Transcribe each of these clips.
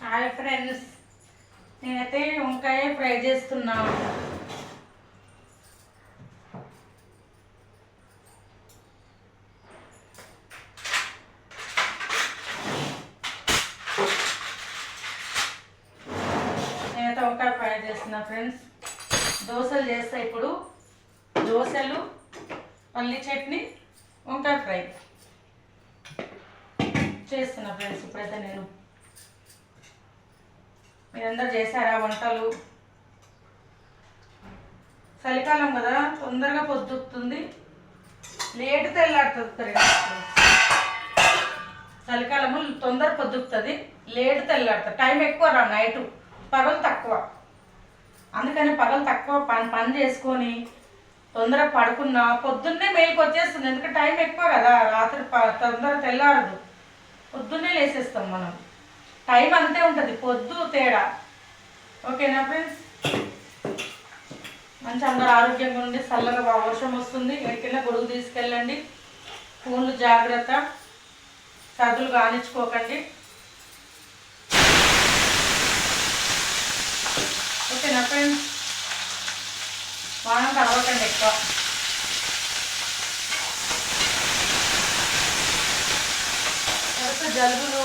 Hi friends, నేనైతే వంకాయ fry చేస్తున్నాను. ఫ్రెండ్స్, దోశలు చేస్తా. ఇప్పుడు దోశలు, పల్లి చట్నీ, వంకాయ ఫ్రై చేస్తున్నా ఫ్రెండ్స్. ఇప్పుడైతే నేను మీరందరూ చేశారా వంటలు? చలికాలం కదా, తొందరగా పొద్దుతుంది, లేటు తెల్లాడుతుంది ఫ్రెండ్స్. చలికాలము తొందర పొద్దుతుంది, లేటు తెల్లాడుతుంది. టైం ఎక్కువ రా, నైటు పగలు తక్కువ. అందుకని పగలు తక్కువ పని చేసుకొని తొందరగా పడుకున్నా పొద్దున్నే మేలుకు వచ్చేస్తుంది. ఎందుకంటే టైం ఎక్కువ కదా, రాత్రి తొందర తెల్లారదు, పొద్దున్నే లేసేస్తాం మనం. టైం అంతే ఉంటుంది, పొద్దు తేడా. ఓకేనా ఫ్రెండ్స్? మంచి అందరూ ఆరోగ్యంగా ఉండి చల్లగా వర్షం వస్తుంది. ఎక్కడికెళ్ళినా గొడుగు తీసుకెళ్ళండి. ఫోన్లు జాగ్రత్త, చదువులు కానిచ్చుకోకండి. ఓకేనా ఫ్రెండ్స్? వాన తడవకండి ఎక్కువ. తర్వాత జలుబులు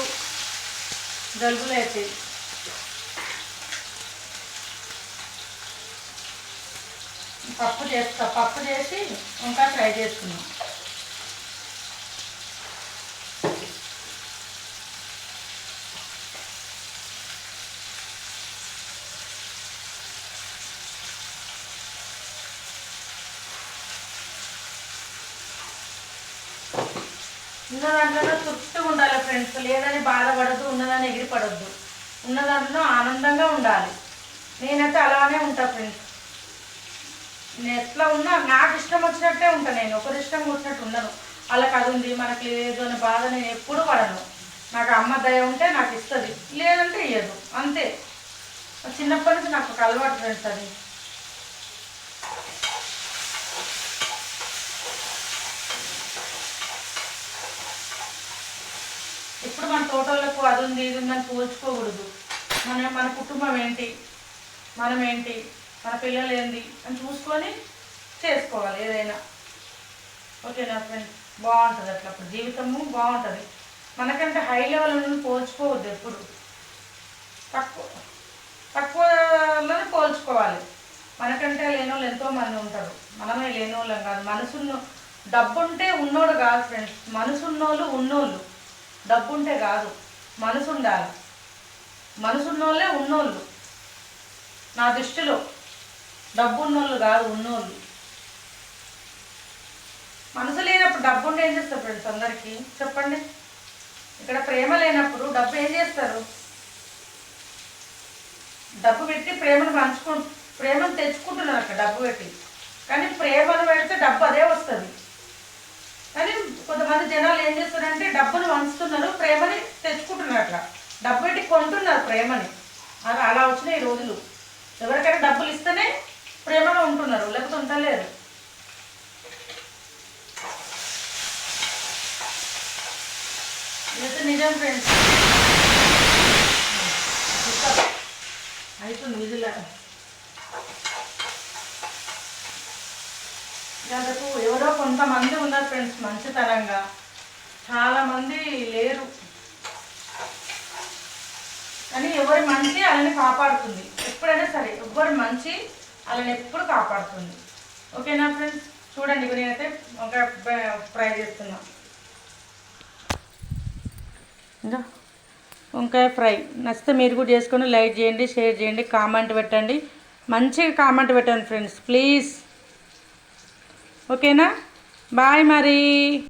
అవుతాయి. పప్పు చేసి ఇంకా ఫ్రై చేసుకున్నాం. ఉన్న దాంట్లో తృప్తిగా ఉండాలి ఫ్రెండ్స్. లేదని బాధపడద్దు, ఉన్నదాన్ని ఎగిరిపడద్దు. ఉన్న దాంట్లో ఆనందంగా ఉండాలి. నేనైతే అలానే ఉంటా ఫ్రెండ్స్. నేను ఎట్లా ఉన్నా నాకు ఇష్టం వచ్చినట్టే ఉంటాను. నేను ఒకరి ఇష్టం వచ్చినట్టు ఉండను. వాళ్ళకి అది ఉంది, మనకి లేదు అని బాధ నేను ఎప్పుడు పడను. నాకు అమ్మ దయ ఉంటే నాకు ఇస్తుంది, లేదంటే ఇయ్యదు, అంతే. చిన్నప్పటి నుంచి నాకు ఒక అలవాటు ఫ్రెండ్స్ అది. ఇప్పుడు మన తోటలకు అది ఉంది ఇది ఉందని పోల్చుకోకూడదు. మన కుటుంబం ఏంటి, మనం ఏంటి, మన పిల్లలు ఏంటి అని చూసుకొని చేసుకోవాలి ఏదైనా. ఓకేనా ఫ్రెండ్స్? బాగుంటుంది అట్లా, అప్పుడు జీవితము బాగుంటుంది. మనకంటే హై లెవెల్ నుండి పోల్చుకోవద్దు ఎప్పుడు. తక్కువలోనే పోల్చుకోవాలి. మనకంటే లేనోళ్ళు ఎంతోమంది ఉంటారు, మనమే లేనోళ్ళం కాదు. డబ్బు ఉంటే ఉన్నోడు కాదు ఫ్రెండ్స్, మనసు ఉన్నోళ్ళు ఉన్నోళ్ళు. డబ్బు ఉంటే కాదు, మనసు ఉండాలి. మనసు ఉన్నోళ్ళే ఉన్నోళ్ళు నా దృష్టిలో. డబ్బు ఉన్నోళ్ళు కాదు, ఉన్నోళ్ళు. మనసు లేనప్పుడు డబ్బు ఉంటే ఏం చేస్తారు ఫ్రెండ్స్? అందరికీ చెప్పండి. ఇక్కడ ప్రేమ లేనప్పుడు డబ్బు ఏం చేస్తారు? డబ్బు పెట్టి ప్రేమను తెచ్చుకుంటున్నారు అక్కడ డబ్బు పెట్టి. కానీ ప్రేమను పెడితే డబ్బు అదే వస్తుంది. కానీ కొంతమంది జనాలు ఏం చేస్తారంటే డబ్బును వంచుతున్నారు, ప్రేమని తెచ్చుకుంటున్నారు. అట్లా డబ్బు పెట్టి కొంటున్నారు ప్రేమని. అలా వచ్చినాయి ఈ రోజులు. ఎవరికైనా డబ్బులు ఇస్తేనే ప్రేమగా ఉంటున్నారు, లేకపోతే ఉండలేరు. ఇదైతే నిజం ఫ్రెండ్స్. అవుతుంది విధుల దాదాపు ఎవరో కొంతమంది ఉన్నారు ఫ్రెండ్స్ మంచితనంగా, చాలామంది లేరు. కానీ ఎవరి మంచి వాళ్ళని కాపాడుతుంది. ఎప్పుడైనా సరే ఎవరి మంచి వాళ్ళని ఎప్పుడు కాపాడుతుంది. ఓకేనా ఫ్రెండ్స్? చూడండి, ఇప్పుడు నేనైతే వంకాయ ఫ్రై చేస్తున్నా. ఇంకా వంకాయ ఫ్రై నచ్చితే మీరు కూడా చేసుకొని లైక్ చేయండి, షేర్ చేయండి, కామెంట్ పెట్టండి. మంచిగా కామెంట్ పెట్టండి ఫ్రెండ్స్ ప్లీజ్. ఓకేనా? బాయ్ మరి.